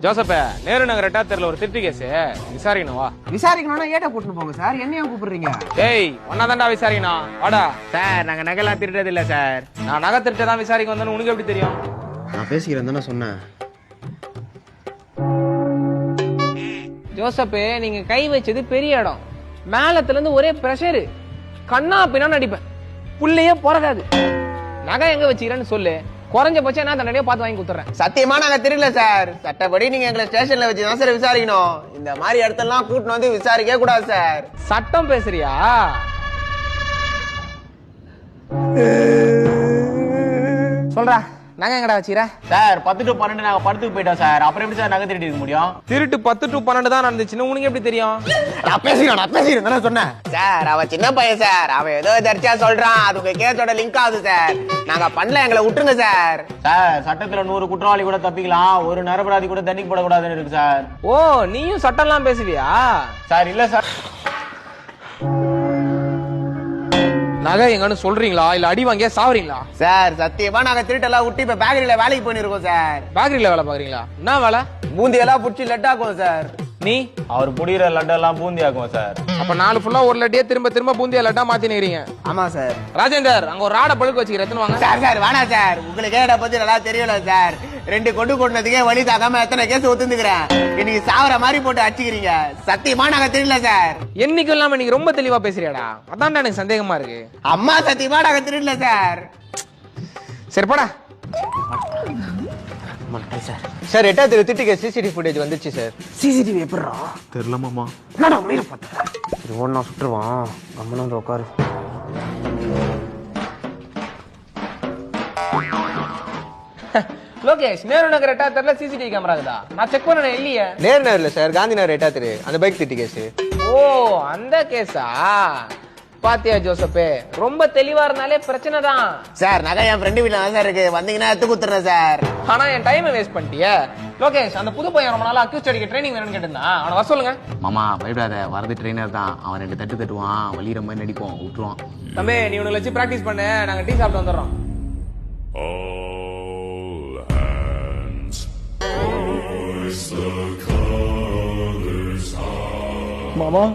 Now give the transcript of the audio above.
ஜோசப்ப நேரு நகர் எட்டாத்தெருல ஒரு திருட்டு கேஸ் விசாரிக்கணும் வா. விசாரிக்கணும்னா ஏட்ட கூட்டிட்டு போங்க சார், என்னையா கூப்பிடுறீங்க? டேய் ஒன்னாதான்டா விசாரிக்கணும் வாடா. சார் நாங்க நகைலாம் திருடுறது இல்ல சார். நான் நகை திருட்டு தான் விசாரிக்க வந்தேன்னு உனக்கு எப்படி தெரியும்? நான் பேசிக்கிறேன் தானே சொன்னேன். ஜோசப்பு நீங்க கை வச்சது பெரிய இடம், மேலத்துல இருந்து ஒரே பிரஷரு, கண்ணா பின்னா அடிப்பேன், புள்ளையே பிறகாது. நகை எங்க வச்சுக்கிறேன்னு சொல்லு, குறைஞ்சபட்சம் என்ன தண்டனையோ பார்த்து வாங்கி கொடுத்துறேன். சத்தியமா நாங்க தெரியல சார், சட்டப்படி நீங்க எங்களை ஸ்டேஷன்ல வச்சு தான் சார் விசாரிக்கணும். இந்த மாதிரி இடத்தெல்லாம் கூட்டிட்டு வந்து விசாரிக்க கூடாது சார். சட்டம் பேசுறியா? சொல்றா நகை எங்கடா வச்சுக்கிற? சார் 10 to 12 நாங்க படத்துக்கு போயிட்டோம் சார். அப்புறம் எப்படி சார் நகை திருடி இருக்க முடியும்? திருட்டு 10 to 12 தான் நடந்துச்சுன்னு உனக்கு எப்படி தெரியும்? நான் பேசிக்கிறேன் தானே சொன்னேன். சார் அவன் சின்ன பையன் சார், அவன் ஏதோ எதர்ச்சியா சொல்றான், அது உங்க கேஸோட லிங்க் ஆகுது சார். நாங்க பண்ணல, எங்களை விட்டுருங்க சார். சார் சட்டத்துல 100 குற்றவாளி கூட தப்பிக்கலாம், ஒரு நிரபராதி கூட தண்டிக்கப்படக்கூடாதுன்னு இருக்கு சார். ஓ நீயும் சட்டம்லாம் பேசுவியா? சார் இல்ல சார். நகை எங்கன்னு சொல்றீங்களா இல்ல அடி வாங்கியா சாவறீங்களா? சார் சத்தியமா நாங்க திருட்டெல்லாம் விட்டு இப்ப பேக்கரியில வேலைக்கு போயிருக்கோம் சார். பேக்கரியில வேலை பாக்குறீங்களா? என்ன வேலை? பூந்தி எல்லாம் புடிச்சு லட்டாக்கும் சார். நீ அவர் புடிக்கிற லட்டெல்லாம் பூந்தி ஆக்கும் சார். அப்ப 4 ஃபுல்லா ஒரு லட்டியே திரும்ப பூந்தியா லட்டா மாத்தி நிக்கிறீங்க. ஆமா சார். ராஜேந்தர் அங்க ஒரு ராட பழுக்க வச்சுக்கிற எத்தனை வாங்க. சார் வேணாம் சார், உங்களுக்கு ஏட பத்தி நல்லா தெரியல சார். 2 கொண்டு கொண்டதுக்கே வழி தாக்காம எத்தனை கேஸ் ஒத்துந்துக்கிறேன். இன்னைக்கு சாவர மாதிரி போட்டு அடிச்சுக்கிறீங்க. சத்தியமா நாங்க தெரியல சார். என்னைக்கும் இல்லாம நீங்க ரொம்ப தெளிவா பேசுறியாடா, அதான்டா எனக்கு சந்தேகமா இருக்கு. அம்மா சத்தியமா நாங்க தெரியல சார். சரி போடா. சார் எட்டாவது திட்டு கேஸ் சிசிடிவி ஃபுட்டேஜ் வந்துச்சு சார். சிசிடிவி எப்படிரா? தெரியல மாமா. என்னடா உயிரை பார்த்தா? இது ஒண்ணா சுட்டுருவான், கம்மனு வந்து உட்காரு. லோகேஷ் நேரு நகர் எட்டாத்தெருல சிசிடிவி கேமரா இருக்குதா? நான் செக் பண்ணனே இல்லையே. நேரு நகர்ல சார், காந்தி நகர் எட்டாவது அந்த பைக் திட்டு கேஸ். ஓ அந்த கேஸா? பாத்தியா ஜோசப்பே, ரொம்ப தெளிவா இருந்தாலே பிரச்சனை தான். சார் நகை என் ஃப்ரெண்டு வீட்டுல தான் சார் இருக்கு, வந்தீங்கன்னா எடுத்து கொடுத்துறேன் சார். ஆனா என் டைம் வேஸ்ட் பண்ணிட்டியே. லோகேஷ் அந்த புது பையன் ரொம்ப நாளா அக்யூஸ்ட் அடிக்க ட்ரைனிங் வேணும்னு கேட்டிருந்தான், அவனை வர சொல்லுங்க. மாமா பயப்படாத, வரது ட்ரெயினர் தான். அவன் 2 தட்டு தட்டுவான், வலிகிற மாதிரி நடிப்போம், விட்டுருவான். தம்பி நீ உனக்கு வச்சு பிராக்டிஸ் பண்ணு, நாங்க டீ சாப்பிட்டு வந்துடுறோம். All hands hoist the colors high. மாமா